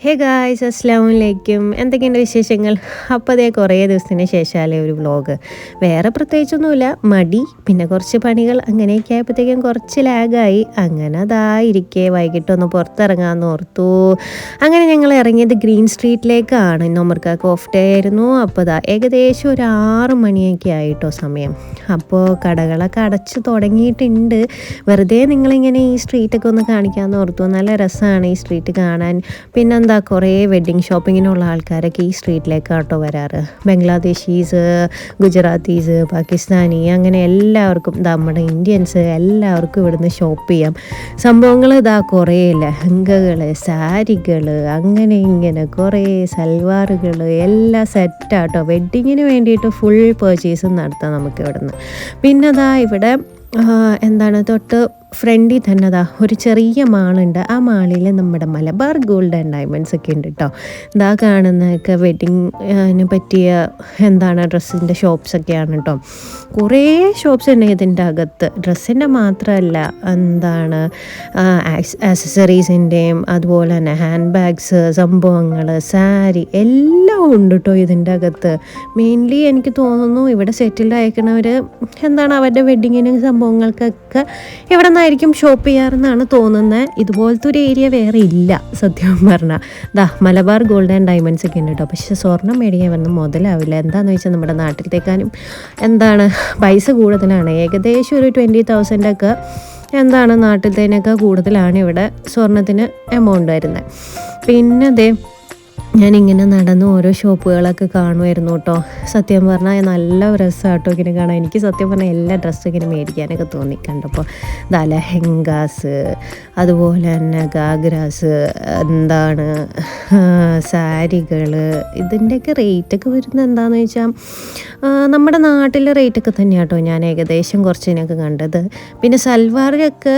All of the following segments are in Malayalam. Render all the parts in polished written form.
ഹേ ഗായ്സ്, അസ്സലാമു അലൈക്കും. എന്തൊക്കെയുണ്ട് വിശേഷങ്ങൾ? അപ്പോൾ അതേ കുറേ ദിവസത്തിന് ശേഷമല്ലേ ഒരു വ്ളോഗ്. വേറെ പ്രത്യേകിച്ചൊന്നുമില്ല, മടി പിന്നെ കുറച്ച് പണികൾ അങ്ങനെയൊക്കെ ആയപ്പോഴത്തേക്കും കുറച്ച് ലാഗായി. അങ്ങനെ അതായിരിക്കെ വൈകിട്ടൊന്ന് പുറത്തിറങ്ങാമെന്ന് ഓർത്തു. അങ്ങനെ ഞങ്ങൾ ഇറങ്ങിയത് ഗ്രീൻ സ്ട്രീറ്റിലേക്കാണ്. ഇന്ന് ഒമർക്കാക്ക് ഓഫ് ഡേ ആയിരുന്നു. അപ്പോൾ ഏകദേശം ഒരു 6 മണിയൊക്കെ ആയിട്ടോ സമയം. അപ്പോൾ കടകളൊക്കെ അടച്ചു തുടങ്ങിയിട്ടുണ്ട്. വെറുതെ നിങ്ങളിങ്ങനെ ഈ സ്ട്രീറ്റൊക്കെ ഒന്ന് കാണിക്കാമെന്ന് ഓർത്തു. നല്ല രസമാണ് ഈ സ്ട്രീറ്റ് കാണാൻ. പിന്നെന്താ, കുറേ വെഡ്ഡിങ് ഷോപ്പിങ്ങിനുള്ള ആൾക്കാരൊക്കെ ഈ സ്ട്രീറ്റിലേക്കാട്ടോ വരാറ്. ബംഗ്ലാദേശീസ്, ഗുജറാത്തീസ്, പാകിസ്ഥാനി, അങ്ങനെ എല്ലാവർക്കും, നമ്മുടെ ഇന്ത്യൻസ് എല്ലാവർക്കും ഇവിടുന്ന് ഷോപ്പ് ചെയ്യാം. സംഭവങ്ങൾ കുറേ ലെഹങ്കകൾ, സാരികൾ, അങ്ങനെ ഇങ്ങനെ കുറേ സൽവാറുകൾ എല്ലാം സെറ്റാട്ടോ. വെഡ്ഡിങ്ങിന് വേണ്ടിയിട്ട് ഫുൾ പർച്ചേസും നടത്താം നമുക്ക് ഇവിടുന്ന്. പിന്നെ ഇവിടെ തൊട്ട് ഫ്രണ്ടിൽ തന്നെ ഒരു ചെറിയ മാളുണ്ട്. ആ മാളിൽ നമ്മുടെ മലബാർ ഗോൾഡ് ആൻഡ് ഡയമണ്ട്സ് ഒക്കെ ഉണ്ട് കേട്ടോ. കാണുന്നതൊക്കെ വെഡ്ഡിങ്ങിന് പറ്റിയ ഡ്രസ്സിൻ്റെ ഷോപ്സൊക്കെയാണ് കേട്ടോ. കുറേ ഷോപ്സ് ഉണ്ട് ഇതിൻ്റെ അകത്ത്. ഡ്രസ്സിൻ്റെ മാത്രമല്ല, ആക്സസറീസിൻ്റെയും അതുപോലെ തന്നെ ഹാൻഡ് ബാഗ്സ്, സംഭവങ്ങൾ, സാരി എല്ലാം ഉണ്ട് കേട്ടോ ഇതിൻ്റെ അകത്ത്. മെയിൻലി എനിക്ക് തോന്നുന്നു ഇവിടെ സെറ്റിൽഡ് അയക്കണവർ അവരുടെ വെഡ്ഡിങ്ങിന് സംഭവങ്ങൾക്കൊക്കെ ഇവിടെ നിന്നായിരിക്കും ഷോപ്പ് ചെയ്യാറെന്നാണ് തോന്നുന്നത്. ഇതുപോലത്തെ ഒരു ഏരിയ വേറെ ഇല്ല സത്യം പറഞ്ഞാൽ. മലബാർ ഗോൾഡ് ആൻഡ് ഡയമണ്ട്സ് ഒക്കെ ഉണ്ട് കേട്ടോ. പക്ഷേ സ്വർണ്ണം മേടിക്കാൻ വന്ന് മുതലാവില്ല. എന്താണെന്ന് വെച്ചാൽ നമ്മുടെ നാട്ടിലത്തേക്കാനും പൈസ കൂടുതലാണ്. ഏകദേശം ഒരു 20,000 നാട്ടിലത്തേനൊക്കെ കൂടുതലാണ് ഇവിടെ സ്വർണത്തിന് എമൗണ്ട് വരുന്നത്. പിന്നെ ഞാനിങ്ങനെ നടന്ന് ഓരോ ഷോപ്പുകളൊക്കെ കാണുമായിരുന്നു കേട്ടോ. സത്യം പറഞ്ഞാൽ നല്ല രസമാട്ടോ ഇങ്ങനെ കാണാൻ. എനിക്ക് സത്യം പറഞ്ഞാൽ എല്ലാ ഡ്രസ്സും ഇങ്ങനെ മേടിക്കാനൊക്കെ തോന്നി കണ്ടപ്പോൾ. ലെഹങ്കാസ്, അതുപോലെ തന്നെ ഗാഗ്രാസ്, സാരികൾ, ഇതിൻ്റെയൊക്കെ റേറ്റൊക്കെ വരുന്നത് എന്താണെന്ന് വെച്ചാൽ നമ്മുടെ നാട്ടിലെ റേറ്റൊക്കെ തന്നെയാണ് കേട്ടോ ഞാൻ ഏകദേശം കുറച്ചിനൊക്കെ കണ്ടത്. പിന്നെ സൽവാറൊക്കെ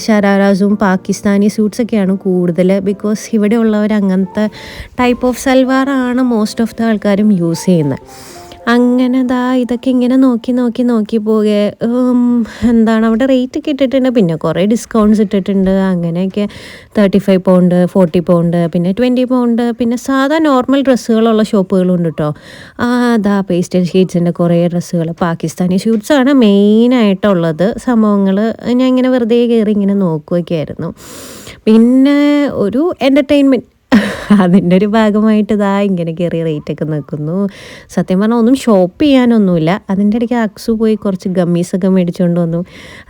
ഷരാറാസും പാകിസ്ഥാനി സൂട്ട്സൊക്കെയാണ് കൂടുതൽ. ബിക്കോസ് ഇവിടെ ഉള്ളവർ അങ്ങനത്തെ ടൈപ്പ് ഓഫ് സൽവാറാണ് മോസ്റ്റ് ഓഫ് ദ ആൾക്കാരും യൂസ് ചെയ്യുന്നത്. അങ്ങനെ ഇതൊക്കെ ഇങ്ങനെ നോക്കി പോകെ അവിടെ റേറ്റ് ഒക്കെ ഇട്ടിട്ടുണ്ട്. പിന്നെ കുറേ ഡിസ്കൗണ്ട്സ് ഇട്ടിട്ടുണ്ട്. അങ്ങനെയൊക്കെ 35 പൗണ്ട്, 40 പൗണ്ട്, പിന്നെ 20 പൗണ്ട്, പിന്നെ സാധാ നോർമൽ ഡ്രസ്സുകളുള്ള ഷോപ്പുകളും ഉണ്ട് കേട്ടോ. പേസ്റ്റൽ ഷീറ്റ്സിൻ്റെ കുറേ ഡ്രസ്സുകൾ, പാകിസ്ഥാനി ഷൂട്ട്സാണ് മെയിനായിട്ടുള്ളത് സംഭവങ്ങൾ. ഞാൻ ഇങ്ങനെ വെറുതെ കയറി ഇങ്ങനെ നോക്കുകയൊക്കെ ആയിരുന്നു. പിന്നെ ഒരു എൻ്റർടൈൻമെൻറ്റ് അതിൻ്റെ ഒരു ഭാഗമായിട്ട് ഇങ്ങനെ കയറി റേറ്റൊക്കെ നിൽക്കുന്നു. സത്യം പറഞ്ഞാൽ ഒന്നും ഷോപ്പ് ചെയ്യാനൊന്നുമില്ല. അതിൻ്റെ ഇടയ്ക്ക് അക്സു പോയി കുറച്ച് ഗമ്മീസൊക്കെ മേടിച്ചുകൊണ്ട് വന്നു.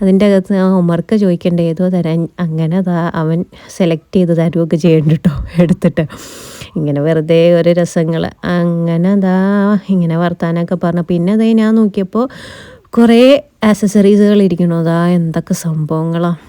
അതിൻ്റെ അകത്ത് ഒമർക്ക് ചോദിക്കേണ്ട ഏതോ തരാൻ, അങ്ങനെ അവൻ സെലക്ട് ചെയ്ത് തരുമൊക്കെ ചെയ്യണ്ട കേട്ടോ എടുത്തിട്ട്. ഇങ്ങനെ വെറുതെ ഒരു രസങ്ങൾ. അങ്ങനെ ഇങ്ങനെ വർത്താനമൊക്കെ പറഞ്ഞു. പിന്നെ ഞാൻ നോക്കിയപ്പോൾ കുറേ ആക്സസറീസുകൾ ഇരിക്കണു. എന്തൊക്കെ സംഭവങ്ങളാണ്.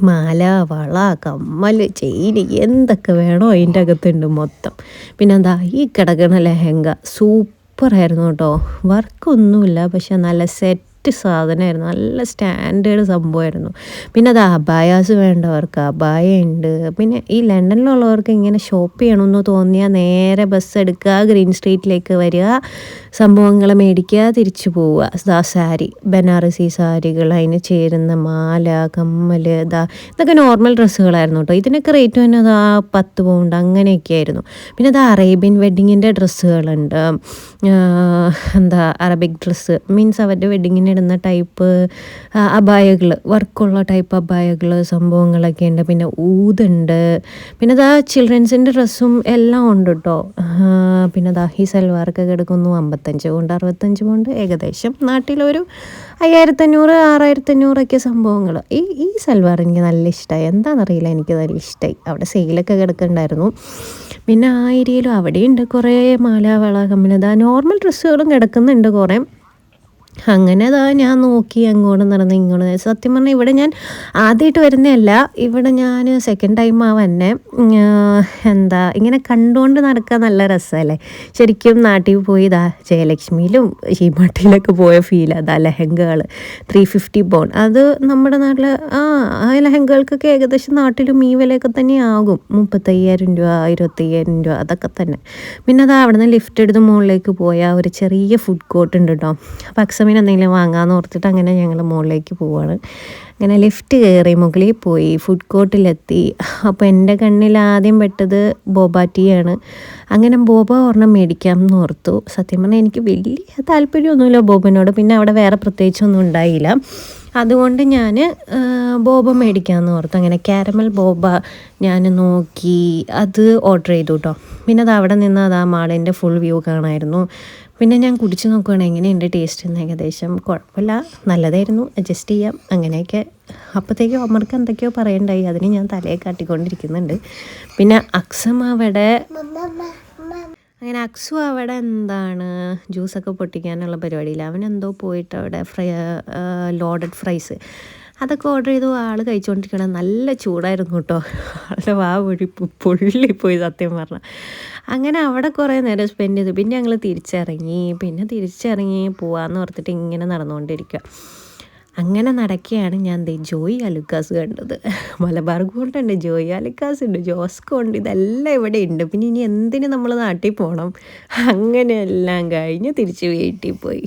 മാല, വള, കമ്മൽ, ചെയിൻ, എന്തൊക്കെ വേണോ അതിൻ്റെ അകത്തുണ്ട് മൊത്തം. പിന്നെ ഈ കിടക്കണ ലെഹങ്ക സൂപ്പറായിരുന്നു കേട്ടോ. വർക്കൊന്നുമില്ല, പക്ഷെ നല്ല സെറ്റ് സാധനമായിരുന്നു. നല്ല സ്റ്റാൻഡേർഡ് സംഭവമായിരുന്നു. പിന്നെ അബായാസ് വേണ്ടവർക്ക് അബായ ഉണ്ട്. പിന്നെ ഈ ലണ്ടനിലുള്ളവർക്ക് ഇങ്ങനെ ഷോപ്പ് ചെയ്യണമെന്ന് തോന്നിയാൽ നേരെ ബസ് എടുക്കുക, ഗ്രീൻ സ്ട്രീറ്റിലേക്ക് വരിക, സംഭവങ്ങൾ മേടിക്കുക, തിരിച്ചു പോവുക. സാരി, ബനാറസി സാരികൾ, അതിന് ചേരുന്ന മാല, കമ്മൽ, ഇതൊക്കെ നോർമൽ ഡ്രസ്സുകളായിരുന്നു കേട്ടോ. ഇതിനൊക്കെ റേറ്റ് തന്നെ 10 പൗണ്ട് അങ്ങനെയൊക്കെ ആയിരുന്നു. പിന്നെ അറേബ്യൻ വെഡ്ഡിങ്ങിൻ്റെ ഡ്രസ്സുകളുണ്ട്. അറബിക് ഡ്രസ്സ് മീൻസ് അവരുടെ വെഡ്ഡിങ്ങിന് ഇടുന്ന ടൈപ്പ് അബായകൾ, വർക്കുള്ള ടൈപ്പ് അബായകൾ, സംഭവങ്ങളൊക്കെ ഉണ്ട്. പിന്നെ ഊതുണ്ട്. പിന്നെ ചിൽഡ്രൻസിൻ്റെ ഡ്രസ്സും എല്ലാം ഉണ്ട് കേട്ടോ. പിന്നെ ഈ സൽവാറൊക്കെ കിടക്കുന്നു 55 പൗണ്ട്, 65 പൗണ്ട് ഏകദേശം. നാട്ടിലൊരു 5500, 6500 സംഭവങ്ങൾ. ഈ സൽവാർ എനിക്ക് നല്ല ഇഷ്ടമായി. എന്താണെന്നറിയില്ല, എനിക്ക് നല്ല ഇഷ്ടമായി. അവിടെ സെയിലൊക്കെ കിടക്കുന്നുണ്ടായിരുന്നു. പിന്നെ ആ ഏരിയയിലും അവിടെയുണ്ട് കുറേ മാല, വള, കമ്മൽ, നോർമൽ ഡ്രസ്സുകളും കിടക്കുന്നുണ്ട് കുറേ. അങ്ങനെ ഞാൻ നോക്കി അങ്ങോട്ട് നടന്ന് ഇങ്ങോട്ട്. സത്യം പറഞ്ഞാൽ ഇവിടെ ഞാൻ ആദ്യമായിട്ട് വരുന്നതല്ല. ഇവിടെ ഞാൻ സെക്കൻഡ് ടൈം തന്നെ. ഇങ്ങനെ കണ്ടുകൊണ്ട് നടക്കാൻ നല്ല രസമല്ലേ. ശരിക്കും നാട്ടിൽ പോയി ജയലക്ഷ്മിയിലും ഷീമാട്ടിയിലൊക്കെ പോയ ഫീൽ. ലെഹങ്കകൾ 350 പൗണ്ട്. അത് നമ്മുടെ നാട്ടിൽ ആ ലെഹങ്കകൾക്കൊക്കെ ഏകദേശം നാട്ടിലും ഈ വിലയൊക്കെ തന്നെ ആകും. 35,000 രൂപ, 25,000 രൂപ, അതൊക്കെ തന്നെ. പിന്നെ അവിടെ നിന്ന് ലിഫ്റ്റ് എടുത്ത് മുകളിലേക്ക് പോയാൽ ഒരു ചെറിയ ഫുഡ് കോർട്ട് ഉണ്ട് കേട്ടോ. പക്ഷേ വിറ്റാമിൻ എന്തെങ്കിലും വാങ്ങാമെന്ന് ഓർത്തിട്ട് അങ്ങനെ ഞങ്ങൾ മുകളിലേക്ക് പോവുകയാണ്. അങ്ങനെ ലിഫ്റ്റ് കയറി മുകളിൽ പോയി ഫുഡ് കോർട്ടിലെത്തി. അപ്പോൾ എൻ്റെ കണ്ണിൽ ആദ്യം പെട്ടത് ബോബ ടീ ആണ്. അങ്ങനെ ബോബ ഒരെണ്ണം മേടിക്കാം എന്ന് ഓർത്തു. സത്യം പറഞ്ഞാൽ എനിക്ക് വലിയ താല്പര്യമൊന്നുമില്ല ബോബനോട്. പിന്നെ അവിടെ വേറെ പ്രത്യേകിച്ചൊന്നും ഉണ്ടായില്ല. അതുകൊണ്ട് ഞാൻ ബോബ മേടിക്കാമെന്ന് ഓർത്തു. അങ്ങനെ കാരമൽ ബോബ ഞാൻ നോക്കി അത് ഓർഡർ ചെയ്തു കേട്ടോ. പിന്നെ അത് അവിടെ നിന്ന് അത് ആ മാളിൻ്റെ ഫുൾ വ്യൂ കാണാമായിരുന്നു. പിന്നെ ഞാൻ കുടിച്ച് നോക്കുകയാണ് എങ്ങനെയുണ്ട് ടേസ്റ്റ് എന്ന്. ഏകദേശം കുഴപ്പമില്ല, നല്ലതായിരുന്നു, അഡ്ജസ്റ്റ് ചെയ്യാം അങ്ങനെയൊക്കെ. അപ്പോഴത്തേക്കും അമ്മർക്ക് എന്തൊക്കെയോ പറയണ്ടായി, അതിന് ഞാൻ തലയെ കാട്ടിക്കൊണ്ടിരിക്കുന്നുണ്ട്. പിന്നെ അങ്ങനെ അക്സു അവിടെ എന്താണ് ജ്യൂസൊക്കെ പൊട്ടിക്കാനുള്ള പരിപാടിയില്ല. അവനെന്തോ പോയിട്ട് അവിടെ ലോഡഡ് ഫ്രൈസ് അതൊക്കെ ഓർഡർ ചെയ്തു. ആൾ കഴിച്ചുകൊണ്ടിരിക്കണം. നല്ല ചൂടായിരുന്നു കേട്ടോ. ആളുടെ പൊള്ളിപ്പോയി സത്യം പറഞ്ഞാൽ. അങ്ങനെ അവിടെ കുറേ നേരം സ്പെൻഡ് ചെയ്തു. പിന്നെ ഞങ്ങൾ തിരിച്ചിറങ്ങി പോവാമെന്ന് ഓർത്തിട്ട് ഇങ്ങനെ നടന്നുകൊണ്ടിരിക്കുക. അങ്ങനെ നടക്കുകയാണ് ഞാൻ ജോയി ആലുക്കാസ് കണ്ടത്. മലബാർ ഗോൾഡ് ഉണ്ട്, ജോയി ആലുക്കാസ് ഉണ്ട്, ജോസ്കോ ഉണ്ട്, ഇതെല്ലാം ഇവിടെ ഉണ്ട്. പിന്നെ ഇനി എന്തിന് നമ്മൾ നാട്ടിൽ പോകണം? അങ്ങനെയെല്ലാം കഴിഞ്ഞ് തിരിച്ച് വീട്ടിൽ പോയി.